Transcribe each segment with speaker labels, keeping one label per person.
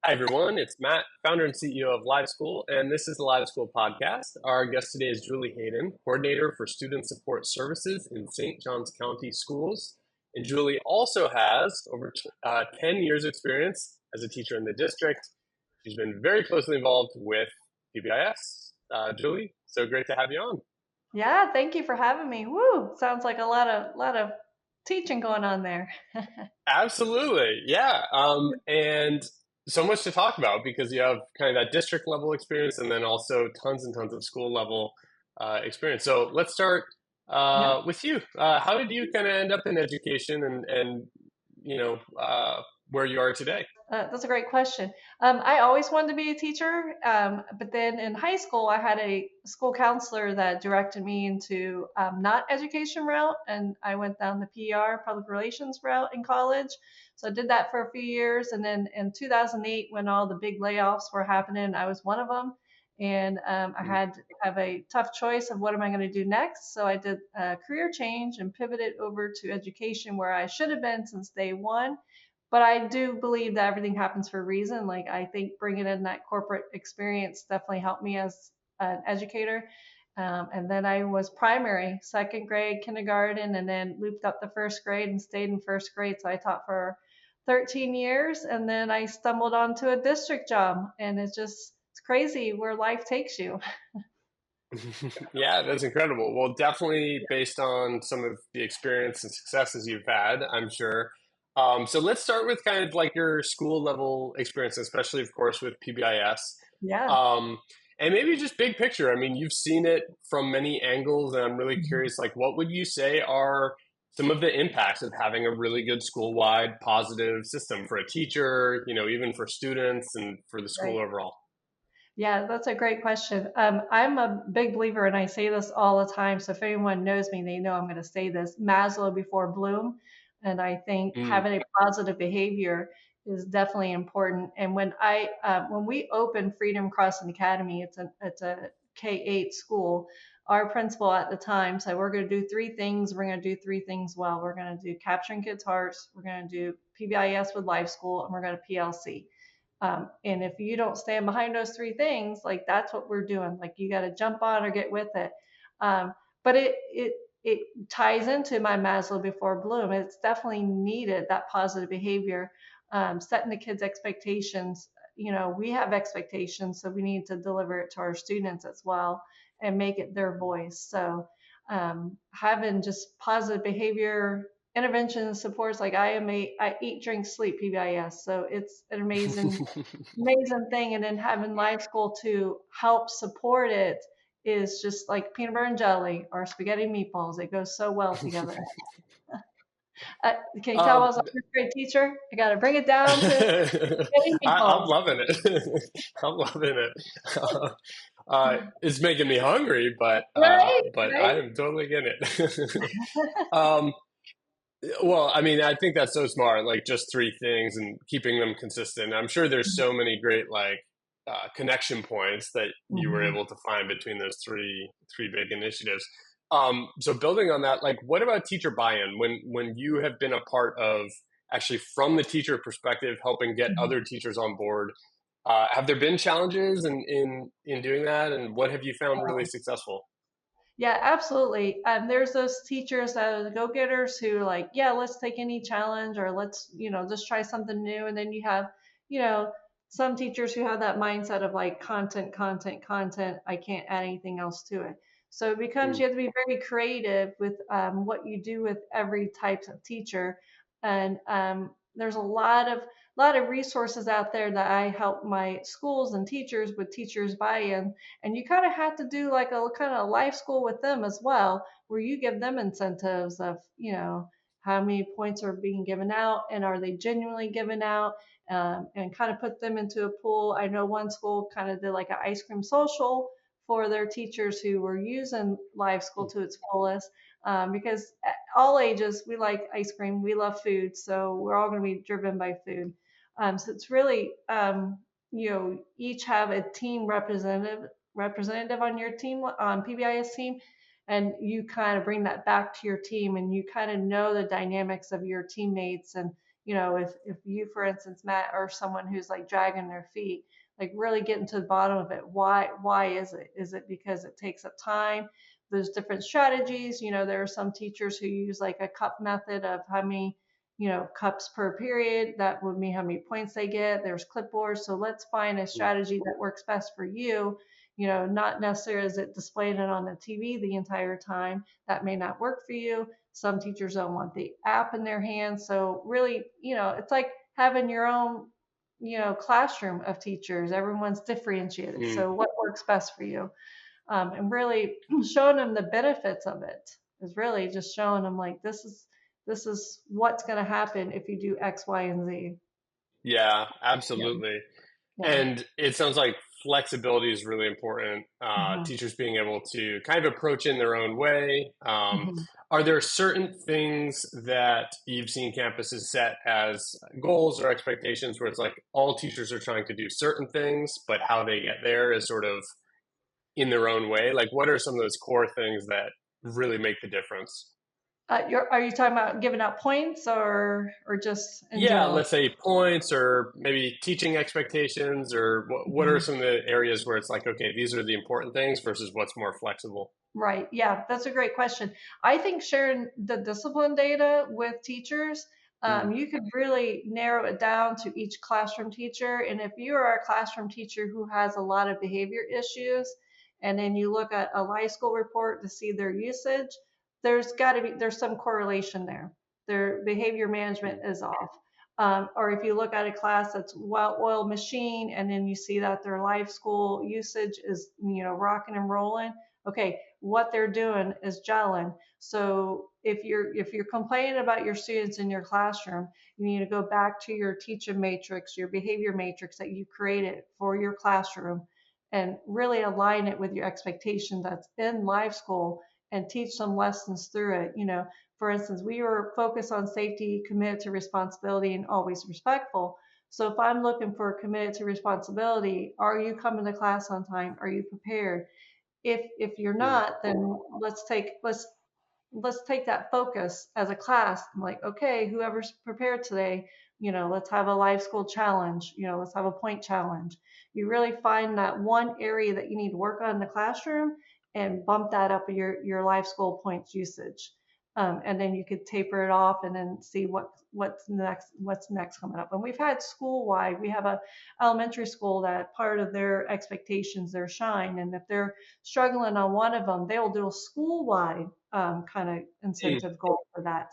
Speaker 1: Hi, everyone. It's Matt, founder and CEO of LiveSchool, and this is the LiveSchool podcast. Our guest today is Julie Haden, coordinator for student support services in St. Johns County Schools. And Julie also has over 10 years experience as a teacher in the district. She's been very closely involved with PBIS. Julie, so great to have you on.
Speaker 2: Yeah, thank you for having me. Woo, sounds like a lot of teaching going on there.
Speaker 1: Absolutely. Yeah. And so much to talk about because you have kind of that district level experience and then also tons and tons of school level experience. So let's start
Speaker 2: Yep.
Speaker 1: with you. How did you kind of end up in education and you know, where you are today?
Speaker 2: That's a great question. I always wanted to be a teacher, but then in high school, I had a school counselor that directed me into not education route, and I went down the PR, public relations route in college. So I did that for a few years, and then in 2008, when all the big layoffs were happening, I was one of them, and I had to have a tough choice of what am I going to do next. So I did a career change and pivoted over to education, where I should have been since day one, but I do believe that everything happens for a reason. Like I think bringing in that corporate experience definitely helped me as an educator. And then I was primary, second grade, kindergarten, and then looped up the first grade and stayed in first grade. So I taught for 13 years, and then I stumbled onto a district job, and it's crazy where life takes you.
Speaker 1: Yeah, that's incredible. Well, definitely based on some of the experience and successes you've had, I'm sure. So let's start with kind of like your school level experience, especially, of course, with PBIS.
Speaker 2: Yeah.
Speaker 1: Um, and maybe just big picture. I mean, you've seen it from many angles, and I'm really curious, like, what would you say are some of the impacts of having a really good school-wide positive system for a teacher, even for students and for the school
Speaker 2: Right.
Speaker 1: overall?
Speaker 2: Yeah, that's a great question. I'm a big believer, and I say this all the time. So if anyone knows me, they know I'm going to say this: Maslow before Bloom. And I think
Speaker 1: Mm,
Speaker 2: having a positive behavior is definitely important. And when we opened Freedom Crossing Academy, it's a K-8 school. Our principal at the time said, "We're going to do three things. We're going to do three things well. We're going to do capturing kids' hearts. We're going to do PBIS with LiveSchool, and we're going to PLC." And if you don't stand behind those three things, like that's what we're doing. Like you got to jump on or get with it. But it ties into my Maslow before Bloom. It's definitely needed that positive behavior, setting the kids' expectations. We have expectations, so we need to deliver it to our students as well and make it their voice. So having just positive behavior intervention and supports, like I eat, drink, sleep PBIS. So it's an amazing thing. And then having LiveSchool to help support it is just like peanut butter and jelly or spaghetti and meatballs. It goes so well together. Can you tell I
Speaker 1: um,
Speaker 2: was a first grade teacher? I got to bring it down to spaghetti and
Speaker 1: I'm
Speaker 2: meatballs.
Speaker 1: loving it. I'm loving it. It's making me hungry,
Speaker 2: Right,
Speaker 1: but I
Speaker 2: right.
Speaker 1: am totally getting it. um, well, I mean, I think that's so smart. Like just three things and keeping them consistent. I'm sure there's so many great like connection points that you were
Speaker 2: Mhm.
Speaker 1: able to find between those three big initiatives. So building on that, like what about teacher buy-in? When you have been a part of actually from the teacher perspective, helping get
Speaker 2: Mhm.
Speaker 1: other teachers on board, have there been challenges in doing that, and what have you found really successful?
Speaker 2: Yeah, absolutely. There's those teachers that are the go-getters who like, yeah, let's take any challenge or let's, just try something new. And then you have, you know, some teachers who have that mindset of like content, content, content. I can't add anything else to it. So it becomes
Speaker 1: Mm,
Speaker 2: you have to be very creative with what you do with every type of teacher. And there's a lot of resources out there that I help my schools and teachers with teachers buy-in, and you kind of have to do like a kind of life school with them as well, where you give them incentives of, how many points are being given out and are they genuinely given out, and kind of put them into a pool. I know one school kind of did like an ice cream social for their teachers who were using live school
Speaker 1: mm,
Speaker 2: to its fullest, because at all ages, we like ice cream, we love food, so we're all going to be driven by food. So it's really, each have a team representative on your team, on PBIS team, and you kind of bring that back to your team, and you kind of know the dynamics of your teammates, and if you, for instance, Matt, are someone who's like dragging their feet, like really getting to the bottom of it. Why is it? Is it because it takes up time? There's different strategies. There are some teachers who use like a cup method of how many, cups per period. That would mean how many points they get. There's clipboards. So let's find a strategy that works best for you. Not necessarily is it displaying it on the TV the entire time. That may not work for you. Some teachers don't want the app in their hands. So really, it's like having your own, classroom of teachers. Everyone's differentiated.
Speaker 1: Mm.
Speaker 2: So what works best for you? And really showing them the benefits of it is really just showing them like this is what's going to happen if you do X, Y, and Z.
Speaker 1: Yeah,
Speaker 2: Yeah,
Speaker 1: absolutely.
Speaker 2: yeah.
Speaker 1: And it sounds like flexibility is really important.
Speaker 2: Hmm.
Speaker 1: Teachers being able to kind of approach it in their own way.
Speaker 2: Hmm.
Speaker 1: Are there certain things that you've seen campuses set as goals or expectations where it's like all teachers are trying to do certain things, but how they get there is sort of in their own way? Like, what are some of those core things that really make the difference?
Speaker 2: Are you talking about giving out points or just in
Speaker 1: Yeah,
Speaker 2: general?
Speaker 1: let's say points or maybe teaching expectations, or what are
Speaker 2: Mhm.
Speaker 1: some of the areas where it's like, okay, these are the important things versus what's more flexible?
Speaker 2: Right. Yeah, that's a great question. I think sharing the discipline data with teachers,
Speaker 1: Mm,
Speaker 2: you could really narrow it down to each classroom teacher. And if you are a classroom teacher who has a lot of behavior issues, and then you look at a life school report to see their usage, there's some correlation there. Their behavior management
Speaker 1: mm,
Speaker 2: is off. Or if you look at a class that's well-oiled machine, and then you see that their life school usage is, rocking and rolling. Okay, what they're doing is gelling. So if you're complaining about your students in your classroom, you need to go back to your teacher matrix, your behavior matrix that you created for your classroom, and really align it with your expectation that's in live school and teach some lessons through it. For instance, we were focused on safety, committed to responsibility, and always respectful. So if I'm looking for committed to responsibility, are you coming to class on time? Are you prepared? If you're
Speaker 1: mm.
Speaker 2: not, then let's take that focus as a class. I'm like, okay, whoever's prepared today, let's have a live school challenge. Let's have a point challenge. You really find that one area that you need to work on in the classroom and bump that up your live school points usage. And then you could taper it off and then see what's next coming up. And we've had school wide. We have a elementary school that part of their expectations, their shine, and if they're struggling on one of them, they'll do a school wide kind of
Speaker 1: Mm.
Speaker 2: incentive goal for that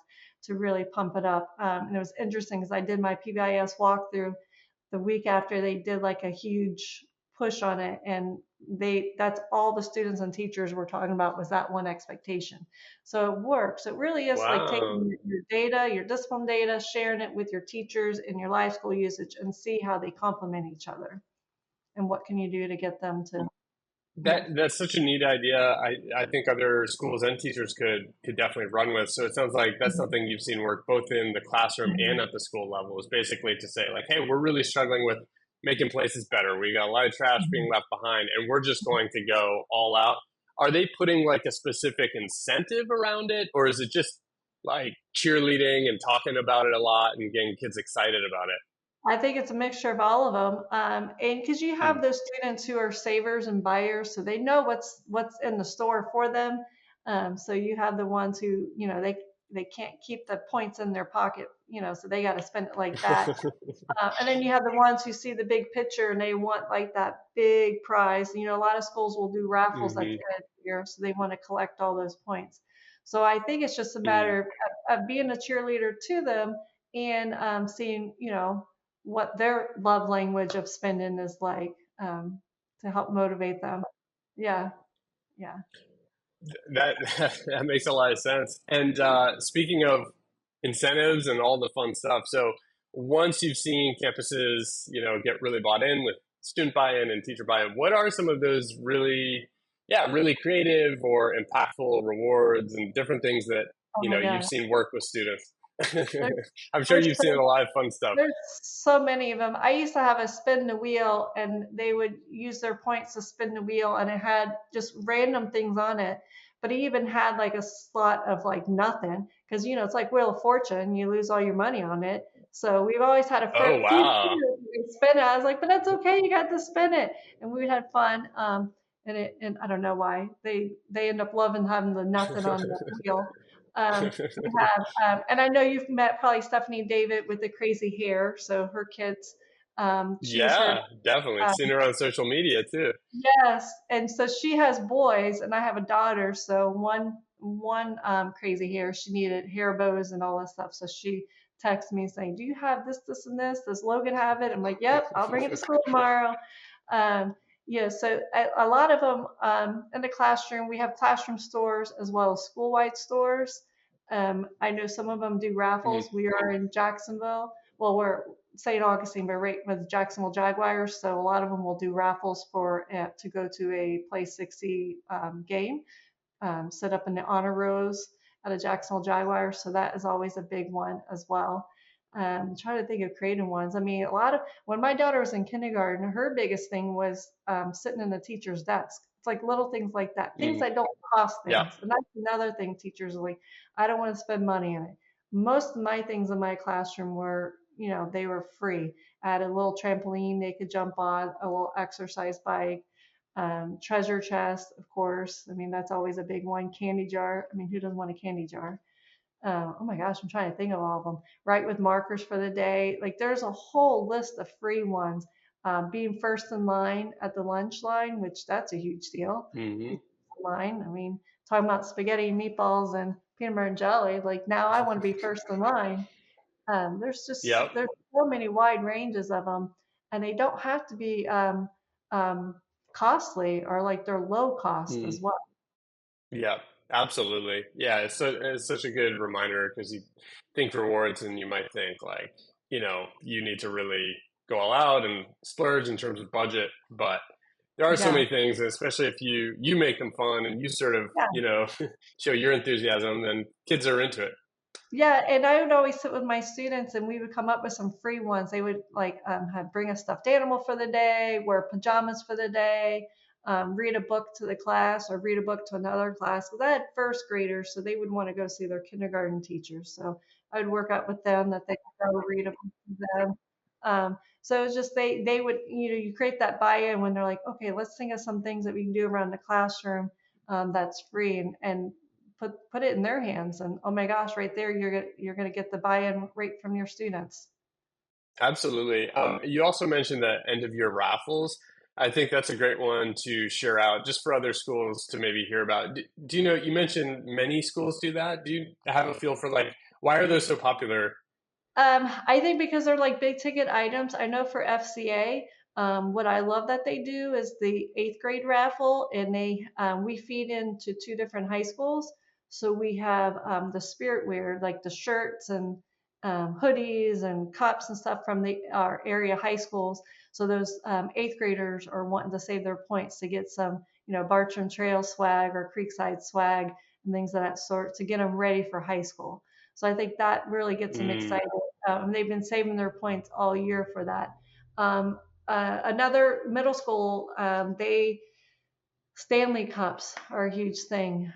Speaker 2: to really pump it up. And it was interesting because I did my PBIS walkthrough the week after they did like a huge push on it, and that's all the students and teachers were talking about was that one expectation. So it works. It really is like taking
Speaker 1: Wow.
Speaker 2: your data, your discipline data, sharing it with your teachers in your live school usage, and see how they complement each other, and what can you do to get them to. Yeah.
Speaker 1: That's such a neat idea. I think other schools and teachers could definitely run with. So it sounds like that's
Speaker 2: Mhm.
Speaker 1: something you've seen work both in the classroom and
Speaker 2: Mhm.
Speaker 1: at the school level, is basically to say like, hey, we're really struggling with making places better. We got a lot of trash being
Speaker 2: Mhm.
Speaker 1: left behind, and we're just going to go all out. Are they putting like a specific incentive around it, or is it just like cheerleading and talking about it a lot and getting kids excited about it?
Speaker 2: I think it's a mixture of all of them, and because you have
Speaker 1: Mm.
Speaker 2: those students who are savers and buyers, so they know what's in the store for them. So you have the ones who, they can't keep the points in their pocket, so they got to spend it like that. And then you have the ones who see the big picture and they want like that big prize. A lot of schools will do raffles at the
Speaker 1: Hmm.
Speaker 2: end of the year, so they want to collect all those points. So I think it's just a
Speaker 1: Mm.
Speaker 2: matter of being a cheerleader to them and seeing, what their love language of spending is like, to help motivate them. Yeah, yeah.
Speaker 1: That that makes a lot of sense. And speaking of incentives and all the fun stuff, so once you've seen campuses, get really bought in with student buy-in and teacher buy-in, what are some of those really, yeah, really creative or impactful rewards and different things that
Speaker 2: Oh my
Speaker 1: you've
Speaker 2: God.
Speaker 1: seen work with students?
Speaker 2: There's,
Speaker 1: I'm sure
Speaker 2: there's
Speaker 1: you've seen
Speaker 2: so
Speaker 1: a lot of fun stuff.
Speaker 2: There's so many of them. I used to have a spin the wheel, and they would use their points to spin the wheel, and it had just random things on it. But it even had like a slot of like nothing, because it's like Wheel of Fortune. You lose all your money on it. So we've always had a
Speaker 1: Oh,
Speaker 2: few
Speaker 1: wow.
Speaker 2: we spin it. I was like, but that's okay. You got to spin it, and we had fun. And I don't know why they end up loving having the nothing on the wheel. We have, and I know you've met probably Stephanie David with the crazy hair. So her kids, she was her.
Speaker 1: Yeah, definitely.
Speaker 2: uh,
Speaker 1: Seen her on social media too.
Speaker 2: Yes, and so she has boys, and I have a daughter. So one crazy hair, she needed hair bows and all that stuff. So she texted me saying, "Do you have this, this, and this? Does Logan have it?" I'm like, "Yep, I'll bring it to school tomorrow." Um, yeah, so a lot of them in the classroom. We have classroom stores as well as school-wide stores. I know some of them do
Speaker 1: Mm,
Speaker 2: raffles. We are in Jacksonville. Well, we're St. Augustine, but right with Jacksonville Jaguars. So a lot of them will do raffles for to go to a Play 60 game, set up in the honor rows at a Jacksonville Jaguars. So that is always a big one as well. Trying to think of creative ones. I mean, a lot of when my daughter was in kindergarten, her biggest thing was sitting in the teacher's desk. It's like little things like that, things
Speaker 1: mm,
Speaker 2: that don't cost
Speaker 1: yeah.
Speaker 2: things. And that's another thing teachers are like, I don't want to spend money on it. Most of my things in my classroom were, they were free. I had a little trampoline they could jump on, a little exercise bike, treasure chest, of course. I mean, that's always a big one. Candy jar. I mean, who doesn't want a candy jar? Oh my gosh, I'm trying to think of all of them. Write with markers for the day. Like there's a whole list of free ones. Being first in line at the lunch line, which that's a huge deal.
Speaker 1: Hmm.
Speaker 2: Line. I mean, talking about spaghetti and meatballs and peanut butter and jelly. Like now I want to be first in line.
Speaker 1: Yep.
Speaker 2: There's so many wide ranges of them, and they don't have to be um, costly or like they're low cost
Speaker 1: Mm,
Speaker 2: as well.
Speaker 1: yeah, absolutely. Yeah, it's such a good reminder because you think rewards and you might think like, you need to really go all out and splurge in terms of budget, but there are so
Speaker 2: Yeah.
Speaker 1: many things, and especially if you make them fun and you sort of,
Speaker 2: Yeah.
Speaker 1: show your enthusiasm, then kids are into it.
Speaker 2: Yeah, and I would always sit with my students, and we would come up with some free ones. They would like have bring a stuffed animal for the day, wear pajamas for the day, read a book to the class, or read a book to another class. Because I had first graders, so they would want to go see their kindergarten teachers. So I would work out with them that they could go read a book to them. So it's just they would you create that buy-in when they're like, okay, let's think of some things that we can do around the classroom that's free, and put it in their hands, and oh my gosh, right there you're gonna get the buy-in right from your students.
Speaker 1: Absolutely. You also mentioned the end of year raffles. I think that's a great one to share out just for other schools to maybe hear about. Do you know, you mentioned many schools do that. Do you have a feel for like, why are those so popular?
Speaker 2: I think because they're like big ticket items. I know for FCA, what I love that they do is the eighth grade raffle, and we feed into two different high schools. So we have the spirit wear, like the shirts and hoodies and cups and stuff from our area high schools. So those eighth graders are wanting to save their points to get some, Bartram Trail swag or Creekside swag and things of that sort to get them ready for high school. So I think that really gets them
Speaker 1: Mm,
Speaker 2: excited. They've been saving their points all year for that. Um, Another middle school, they Stanley Cups are a huge thing.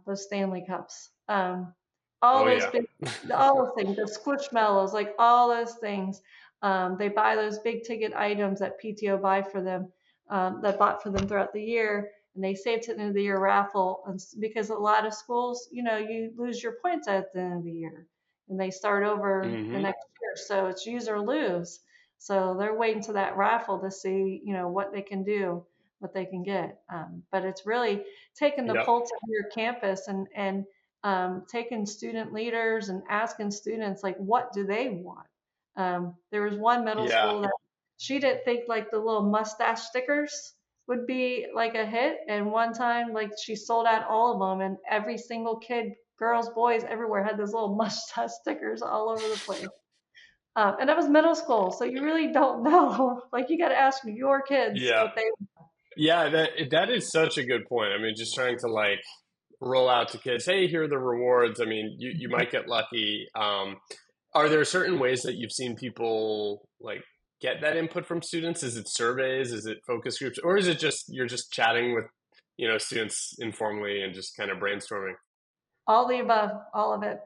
Speaker 2: Those Stanley Cups, all
Speaker 1: oh
Speaker 2: those
Speaker 1: yeah.
Speaker 2: big, all those things, the Squishmallows, like all those things. They buy those big ticket items that PTO buy for them, that bought for them throughout the year, and they save to the end of the year raffle. And because a lot of schools, you lose your points at the end of the year, and they start over the
Speaker 1: Hmm.
Speaker 2: next year. So it's use or lose. So they're waiting to that raffle to see, what they can do, what they can get. But it's really taking the
Speaker 1: Yep.
Speaker 2: pulse of your campus, and taking student leaders and asking students like, what do they want? There was one middle
Speaker 1: Yeah.
Speaker 2: school that she didn't think like the little mustache stickers would be like a hit, and one time like she sold out all of them, and every single kid, girls, boys, everywhere had those little mustache stickers all over the place. And that was middle school, so you really don't know. Like you got to ask your kids
Speaker 1: Yeah.
Speaker 2: what they.
Speaker 1: Yeah, that is such a good point. I mean, just trying to like roll out to kids, hey, here are the rewards. I mean, you might get lucky. Are there certain ways that you've seen people like get that input from students? Is it surveys? Is it focus groups? Or is it just you're just chatting with, students informally and just kind of brainstorming?
Speaker 2: All the above, all of it.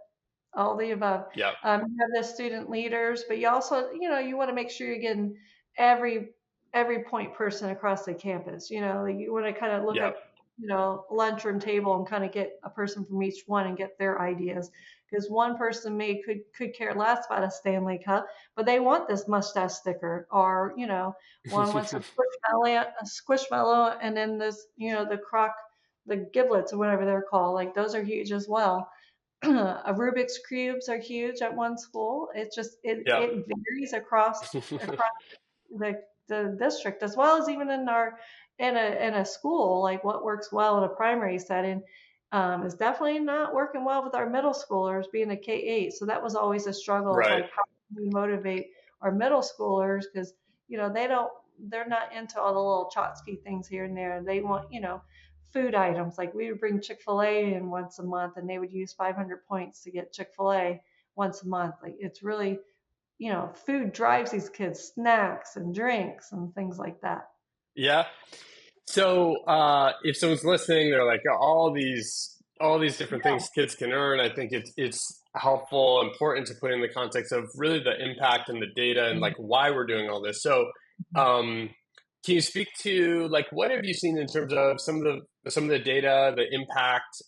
Speaker 2: all the above.
Speaker 1: Yep.
Speaker 2: You have the student leaders, but you also, you want to make sure you're getting every every point person across the campus. Like you want to kind of look
Speaker 1: Yep.
Speaker 2: at, lunchroom table and kind of get a person from each one and get their ideas. Because one person may could care less about a Stanley Cup, but they want this mustache sticker, or one wants a squishmallow, and then this, the giblets or whatever they're called. Like those are huge as well. A Rubik's cubes are huge at one school. It's just
Speaker 1: Yep.
Speaker 2: it varies across the district, as well as even in our in a school. Like what works well in a primary setting is definitely not working well with our middle schoolers, being a K-8. So that was always a struggle of
Speaker 1: Right.
Speaker 2: like how can we motivate our middle schoolers, because they're not into all the little Chotsky things here and there. They want food items. Like we would bring Chick-fil-A in once a month, and they would use 500 points to get Chick-fil-A once a month. Like it's really, food drives these kids snacks and drinks and things like that.
Speaker 1: Yeah. So if someone's listening, they're like, "Oh, all these different things kids can earn." I think it's helpful, important to put in the context of really the impact and the data and like why we're doing all this. So um, can you speak to like what have you seen in terms of some of the data, the impact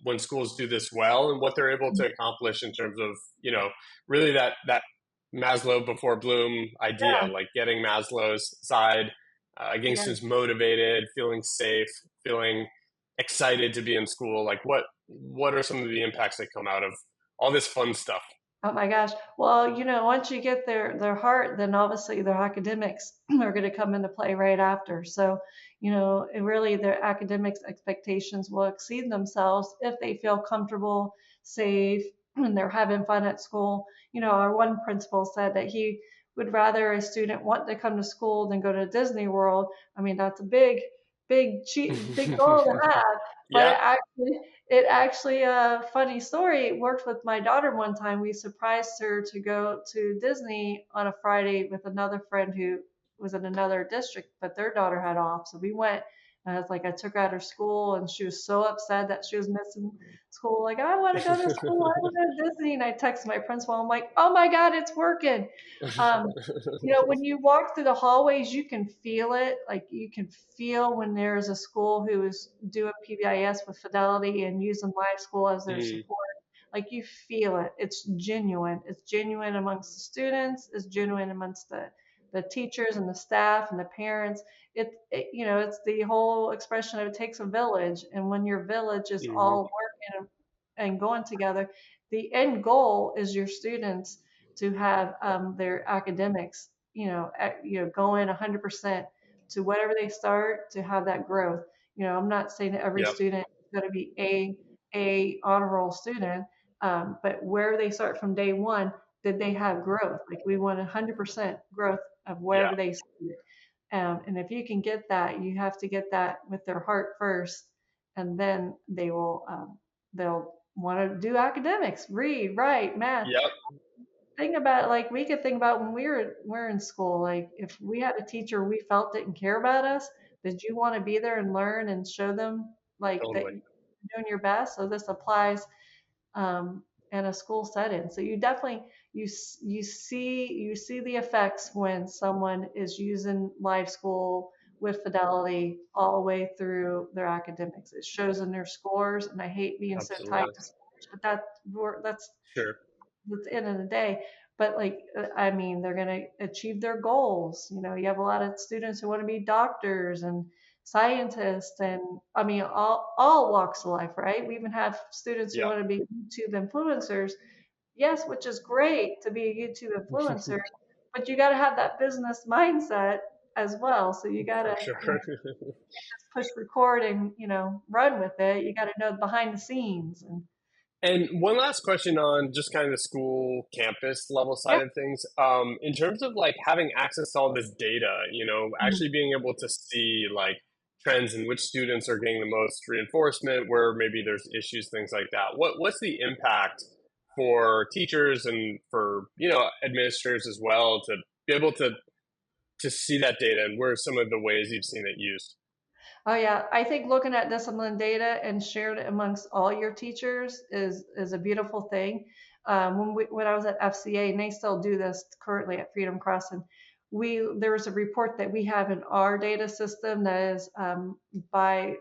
Speaker 1: when schools do this well, and what they're able to accomplish in terms of really that Maslow before Bloom idea,
Speaker 2: Yeah,
Speaker 1: like getting Maslow's side, getting
Speaker 2: yeah.
Speaker 1: students motivated, feeling safe, feeling excited to be in school. Like what are some of the impacts that come out of all this fun stuff?
Speaker 2: Oh my gosh. Well, once you get their heart, then obviously their academics are going to come into play right after. So, it really their academics expectations will exceed themselves if they feel comfortable, safe, and they're having fun at school. Our one principal said that he would rather a student want to come to school than go to Disney World. I mean, that's a big goal to have, but
Speaker 1: Yeah.
Speaker 2: it actually a funny story. It worked with my daughter one time. We surprised her to go to Disney on a Friday with another friend who was in another district, but their daughter had off. So we went, and I was like, I took her out of school, and she was so upset that she was missing school. Like, I want to go to school. I want to go to Disney. And I texted my principal. I'm like, oh my God, it's working. Um, when you walk through the hallways, you can feel it. Like you can feel when there's a school who is doing PBIS with Fidelity and using LiveSchool as their
Speaker 1: Mm,
Speaker 2: support. Like you feel it. It's genuine. It's genuine amongst the students. It's genuine amongst the teachers and the staff and the parents. It's the whole expression of it takes a village. And when your village is
Speaker 1: mhm.
Speaker 2: all working and going together, the end goal is your students to have their academics, going 100% to whatever they start, to have that growth. I'm not saying that every
Speaker 1: Yep.
Speaker 2: student is going to be a honor roll student, but where they start from day one, did they have growth? Like we want 100% growth of
Speaker 1: Yeah.
Speaker 2: wherever they started. And if you can get that, you have to get that with their heart first, and then they'll want to do academics, read, write, math.
Speaker 1: Yep.
Speaker 2: Think about it, like we could think about when we're in school. Like if we had a teacher we felt didn't care about us, did you want to be there and learn and show them like that
Speaker 1: Totally.
Speaker 2: you're doing your best? So this applies um, in a school setting. So you definitely you see the effects when someone is using live school with fidelity all the way through their academics. It shows in their scores, and I hate being so tight
Speaker 1: Absolutely.
Speaker 2: to scores, but that's
Speaker 1: Sure.
Speaker 2: at the end of the day. But like, I mean, they're going to achieve their goals. You have a lot of students who want to be doctors and scientists, and I mean, all walks of life, right? We even have students who
Speaker 1: Yep.
Speaker 2: want to be YouTube influencers. Yes, which is great to be a YouTube influencer, but you got to have that business mindset as well. So you got to,
Speaker 1: For sure.
Speaker 2: just push record and, run with it. You got to know behind the scenes. And
Speaker 1: And one last question on just kind of the school campus level
Speaker 2: yeah.
Speaker 1: side of things. In terms of like having access to all this data,
Speaker 2: Mhm.
Speaker 1: actually being able to see like trends in which students are getting the most reinforcement, where maybe there's issues, things like that. What's the impact for teachers and for, administrators as well to be able to see that data, and where are some of the ways you've seen it used?
Speaker 2: Oh yeah, I think looking at discipline data and sharing it amongst all your teachers is a beautiful thing. When I was at FCA, and they still do this currently at Freedom Cross, and there was a report that we have in our data system that is by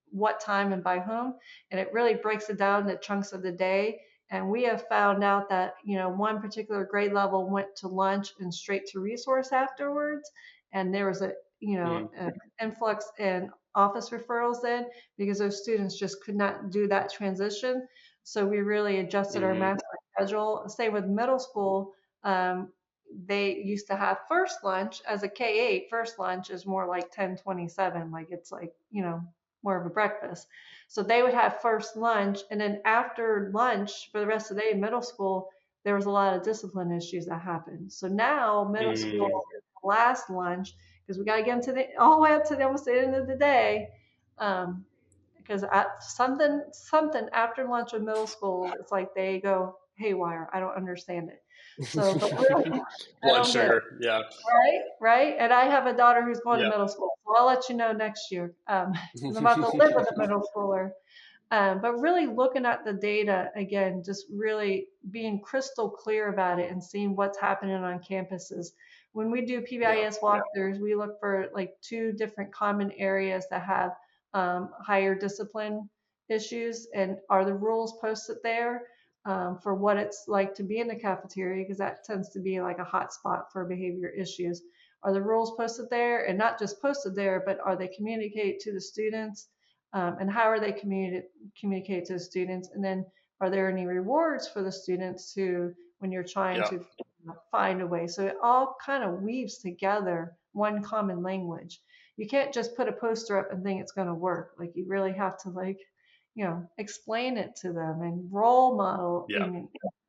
Speaker 2: what time and by whom, and it really breaks it down into chunks of the day. And we have found out that one particular grade level went to lunch and straight to resource afterwards, and there was a
Speaker 1: Mm,
Speaker 2: an influx in office referrals then because those students just could not do that transition. So we really adjusted our
Speaker 1: mm,
Speaker 2: master schedule. Same with middle school. Um, they used to have first lunch as a K-8. First lunch is more like 10:27, like it's like, more of a breakfast. So they would have first lunch, and then after lunch for the rest of the day, middle school, there was a lot of discipline issues that happened. So now middle school
Speaker 1: mm,
Speaker 2: is the last lunch because we got to get into the all the way up to almost the end of the day. Um, because at something after lunch in middle school, it's like they go haywire. I don't understand it. So, but really,
Speaker 1: mm.
Speaker 2: I
Speaker 1: Blood
Speaker 2: don't get it.
Speaker 1: sugar. Yeah.
Speaker 2: Right, right. And I have a daughter who's going to
Speaker 1: Yeah.
Speaker 2: middle school, so I'll let you know next year because I'm about to live with a middle schooler. But really looking at the data again, just really being crystal clear about it and seeing what's happening on campuses. When we do
Speaker 1: Yeah.
Speaker 2: PBIS walkthroughs, we look for like two different common areas that have higher discipline issues, and are the rules posted there for what it's like to be in the cafeteria, because that tends to be like a hot spot for behavior issues. Are the rules posted there, and not just posted there, but are they communicated to the students? And how are they communicate to the students? And then are there any rewards for the students to when you're trying
Speaker 1: Yeah.
Speaker 2: to find a way? So it all kind of weaves together one common language. You can't just put a poster up and think it's going to work. Like you really have to explain it to them and role model,
Speaker 1: Yeah.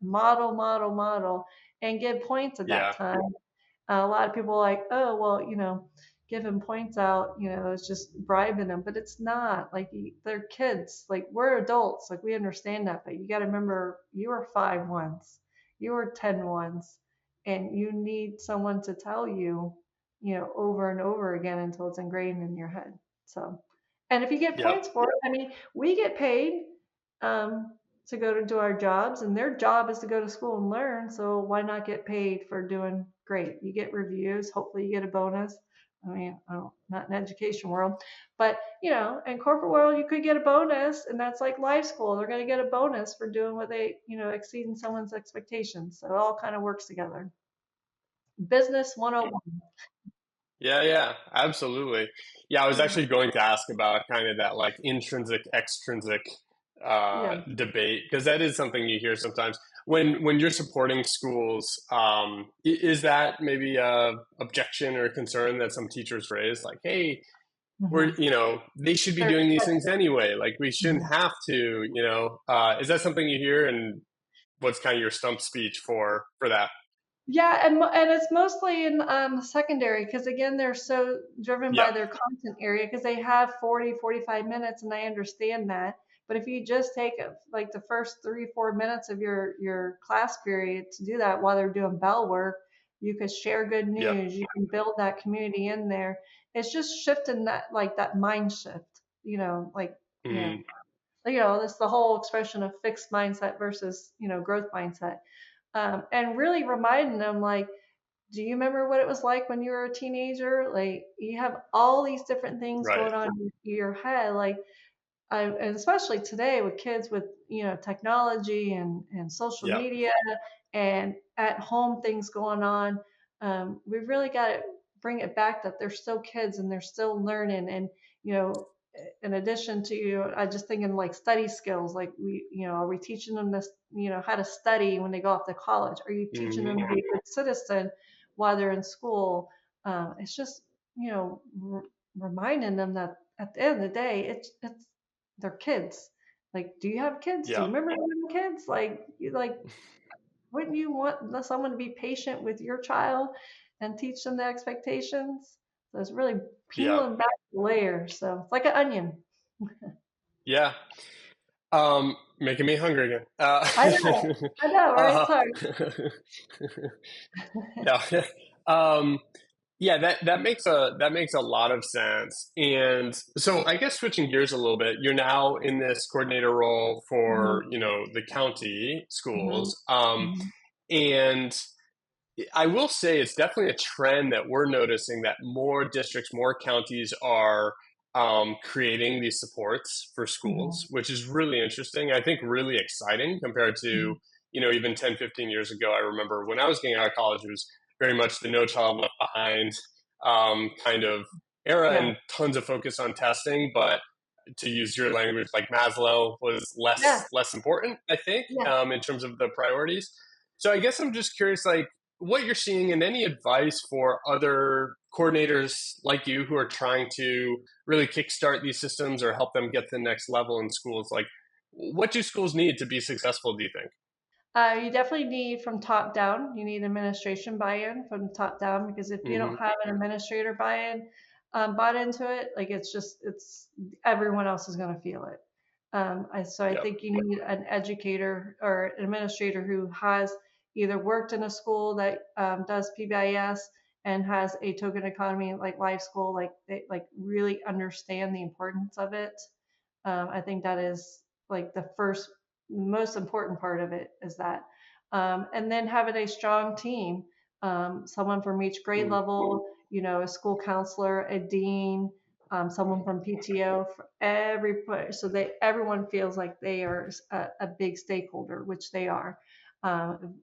Speaker 2: model, and give points at that
Speaker 1: Yeah.
Speaker 2: time. A lot of people are like, oh, well, giving points out, it's just bribing them, but it's not. Like they're kids. Like we're adults. Like we understand that, but you got to remember you were 5 once, you were 10 once, and you need someone to tell you, over and over again until it's ingrained in your head. So, and if you get
Speaker 1: Yep.
Speaker 2: points for it, I mean, we get paid um, to go to do our jobs, and their job is to go to school and learn. So why not get paid for doing great? You get reviews. Hopefully, you get a bonus. I mean, not in education world, but in corporate world, you could get a bonus, and that's like life school. They're going to get a bonus for doing what they, exceeding someone's expectations. So it all kind of works together. Business 101.
Speaker 1: Yeah, yeah, absolutely. Yeah, I was actually going to ask about kind of that like intrinsic, extrinsic
Speaker 2: Yeah.
Speaker 1: debate because that is something you hear sometimes when you're supporting schools. Is that maybe a objection or concern that some teachers raise? Like, hey,
Speaker 2: Hmm.
Speaker 1: they should be
Speaker 2: They're,
Speaker 1: doing these things anyway. Like, we shouldn't
Speaker 2: mhm.
Speaker 1: have to. Is that something you hear? And what's kind of your stump speech for that?
Speaker 2: Yeah, and it's mostly in secondary because again they're so driven
Speaker 1: Yeah,
Speaker 2: by their content area because they have 40-45 minutes, and I understand that. But if you just take like the first 3-4 minutes of your class period to do that while they're doing bell work, you could share good
Speaker 1: yeah,
Speaker 2: news. You can build that community in there. It's just shifting that mind shift. Like you know,
Speaker 1: mm,
Speaker 2: that's the whole expression of fixed mindset versus growth mindset, and really reminding them like, do you remember what it was like when you were a teenager? Like you have all these different things
Speaker 1: right.
Speaker 2: going on in your head, like and especially today with kids with technology and social
Speaker 1: Yeah,
Speaker 2: media and at home things going on. We've really got to bring it back that they're still kids and they're still learning. And you know, in addition to I just thinking like study skills, like are we teaching them this, how to study when they go off to college? Are you teaching them
Speaker 1: hmm,
Speaker 2: to be a good citizen while they're in school? It's just reminding them that at the end of the day, it's they're kids. Like, do you have kids? Do you
Speaker 1: yeah,
Speaker 2: remember having kids? Like, wouldn't you want someone to be patient with your child and teach them the expectations? So it's really
Speaker 1: yeah,
Speaker 2: peeling back the layers. So it's like an onion.
Speaker 1: yeah. Making me hungry again.
Speaker 2: I know, right?
Speaker 1: Uh,
Speaker 2: Sorry.
Speaker 1: no. Um, Yeah, that makes a lot of sense. And so I guess switching gears a little bit, you're now in this coordinator role
Speaker 2: Hmm.
Speaker 1: for, the county
Speaker 2: Hmm.
Speaker 1: schools.
Speaker 2: Hmm.
Speaker 1: And I will say it's definitely a trend that we're noticing that more districts, more counties are creating these supports for schools,
Speaker 2: Hmm.
Speaker 1: which is really interesting. I think really exciting compared to, even 10, 15 years ago. I remember when I was getting out of college, it was very much the No Child Left Behind kind of era
Speaker 2: Yeah.
Speaker 1: and tons of focus on testing. But to use your language, like Maslow was
Speaker 2: Yeah.
Speaker 1: less important, I think,
Speaker 2: Yeah.
Speaker 1: in terms of the priorities. So I guess I'm just curious, like what you're seeing and any advice for other coordinators like you who are trying to really kickstart these systems or help them get to the next level in schools. Like, what do schools need to be successful? Do you think?
Speaker 2: You definitely need from top down. You need administration buy-in from the top down because if you don't
Speaker 1: Hmm.
Speaker 2: have an administrator buy-in, bought into it, like it's everyone else is going to feel it. So I
Speaker 1: Yep.
Speaker 2: think you need an educator or an administrator who has either worked in a school that does PBIS and has a token economy like LiveSchool, like they like really understand the importance of it. I think that is like the first most important part of it is that. And then having a strong team, someone from each grade
Speaker 1: Mm.
Speaker 2: level, a school counselor, a dean, someone from PTO, for so everyone feels like they are a big stakeholder, which they are.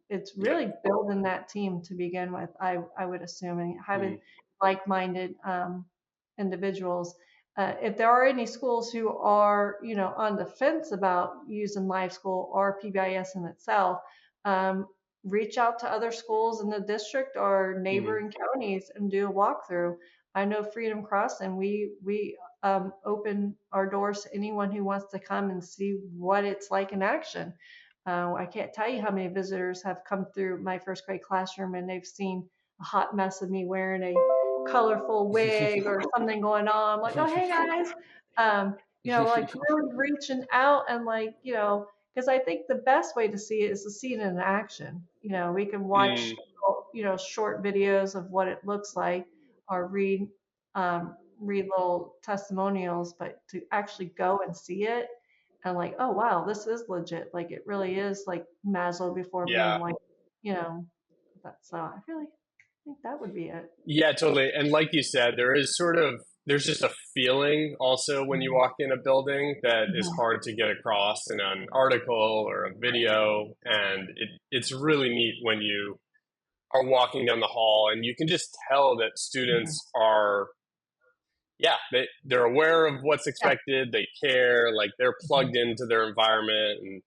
Speaker 2: It's
Speaker 1: Yep.
Speaker 2: really building that team to begin with. I would assume, and having
Speaker 1: Mm.
Speaker 2: like-minded individuals. If there are any schools who are, on the fence about using LiveSchool or PBIS in itself, um, reach out to other schools in the district or
Speaker 1: Mm.
Speaker 2: neighboring counties and do a walkthrough. I know Freedom Cross, and we open our doors to anyone who wants to come and see what it's like in action. I can't tell you how many visitors have come through my first grade classroom and they've seen a hot mess of me wearing a colorful wig or something going on. I'm like, oh, hey guys. Like really reaching out and like, because I think the best way to see it is to see it in action. We can watch,
Speaker 1: Mm.
Speaker 2: short videos of what it looks like or read little testimonials, but to actually go and see it and like, oh wow, this is legit. Like it really is like Maslow before
Speaker 1: Yeah.
Speaker 2: Bloom. Like, you know, so I really think that would be it.
Speaker 1: Yeah, totally. And like you said, there's just a feeling also when you
Speaker 2: Mhm.
Speaker 1: walk in a building that is
Speaker 2: Mhm.
Speaker 1: hard to get across in an article or a video. And it's really neat when you are walking down the hall and you can just tell that
Speaker 2: Mhm.
Speaker 1: students are, yeah, they're aware of what's
Speaker 2: Yeah.
Speaker 1: expected, they care, like they're
Speaker 2: Mhm.
Speaker 1: plugged into their environment and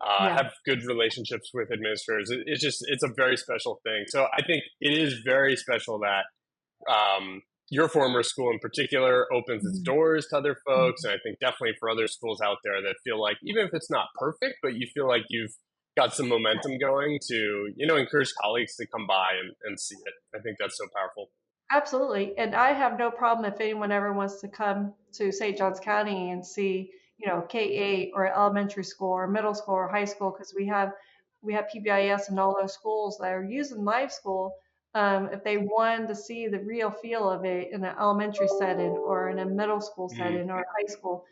Speaker 2: Yeah.
Speaker 1: have good relationships with administrators. It's a very special thing. So I think it is very special that your former school in particular opens its
Speaker 2: Mhm.
Speaker 1: doors to other folks.
Speaker 2: Mhm.
Speaker 1: And I think definitely for other schools out there that feel like, even if it's not perfect, but you feel like you've got some momentum going to, encourage colleagues to come by and see it. I think that's so powerful.
Speaker 2: Absolutely. And I have no problem if anyone ever wants to come to St. Johns County and see, K-8 or elementary school or middle school or high school because we have PBIS in all those schools that are using Live School. If they wanted to see the real feel of it in an elementary setting or in a middle school
Speaker 1: Mm,
Speaker 2: setting or high school,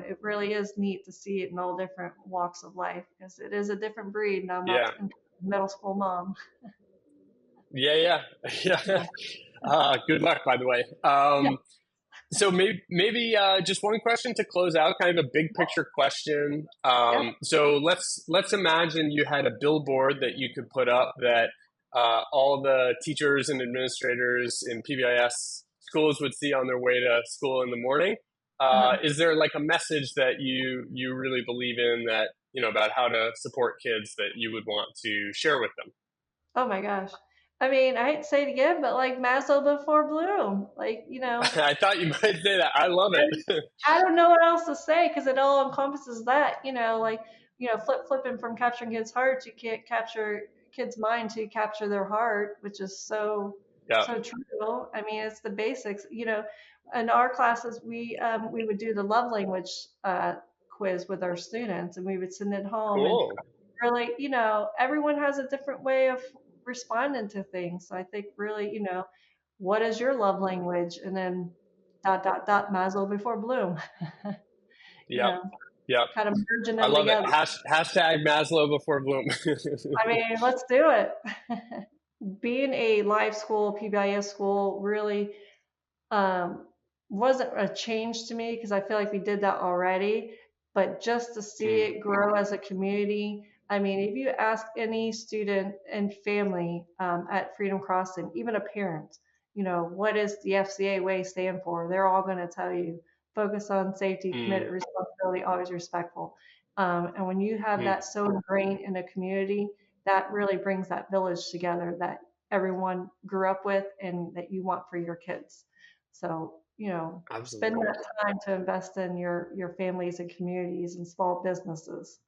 Speaker 2: it really is neat to see it in all different walks of life because it is a different breed. And I'm not
Speaker 1: yeah.
Speaker 2: a middle school mom.
Speaker 1: Yeah. Yeah. Yeah.
Speaker 2: Yeah.
Speaker 1: Good luck, by the way.
Speaker 2: Yeah.
Speaker 1: So maybe just one question to close out, kind of a big picture question.
Speaker 2: Yeah.
Speaker 1: So let's imagine you had a billboard that you could put up that all the teachers and administrators in PBIS schools would see on their way to school in the morning.
Speaker 2: Uh-huh.
Speaker 1: Is there like a message that you really believe in that about how to support kids that you would want to share with them?
Speaker 2: Oh my gosh. I mean, I hate to say it again, but like Maslow before Bloom, like,
Speaker 1: I thought you might say that. I love
Speaker 2: and
Speaker 1: it.
Speaker 2: I don't know what else to say because it all encompasses that, like, flipping from capturing kids' hearts, you can't capture kids' mind to capture their heart, which is
Speaker 1: Yeah.
Speaker 2: so true. I mean, it's the basics, in our classes, we would do the love language quiz with our students and we would send it home and
Speaker 1: Cool.
Speaker 2: really, everyone has a different way of responding to things. So I think really, what is your love language? And then dot, dot, dot, Maslow before Bloom, you
Speaker 1: Yep.
Speaker 2: know,
Speaker 1: Yep.
Speaker 2: kind of merging
Speaker 1: I
Speaker 2: them
Speaker 1: love it.
Speaker 2: together.
Speaker 1: Hashtag Maslow before Bloom.
Speaker 2: I mean, let's do it. Being a live school, PBIS school, really um, wasn't a change to me because I feel like we did that already. But just to see
Speaker 1: Mm,
Speaker 2: it grow as a community, I mean, if you ask any student and family at Freedom Crossing, even a parent, what is the FCA way stand for? They're all going to tell you focus on safety,
Speaker 1: mm,
Speaker 2: committed responsibility, always respectful. And when you have
Speaker 1: mm.
Speaker 2: that so ingrained in a community, that really brings that village together that everyone grew up with and that you want for your kids. So, spend
Speaker 1: Absolutely.
Speaker 2: that time to invest in your families and communities and small businesses.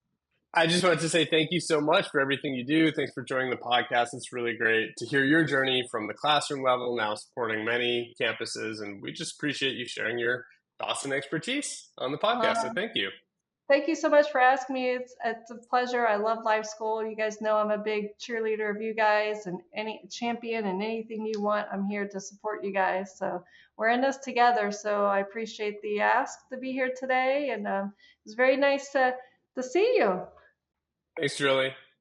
Speaker 1: I just wanted to say thank you so much for everything you do. Thanks for joining the podcast. It's really great to hear your journey from the classroom level, now supporting many campuses. And we just appreciate you sharing your thoughts and expertise on the podcast. So
Speaker 2: Um,
Speaker 1: thank you.
Speaker 2: Thank you so much for asking me. It's a pleasure. I love Live School. You guys know I'm a big cheerleader of you guys and any champion and anything you want. I'm here to support you guys. So we're in this together. So I appreciate the ask to be here today, and it was very nice to see you.
Speaker 1: Thanks, Julie.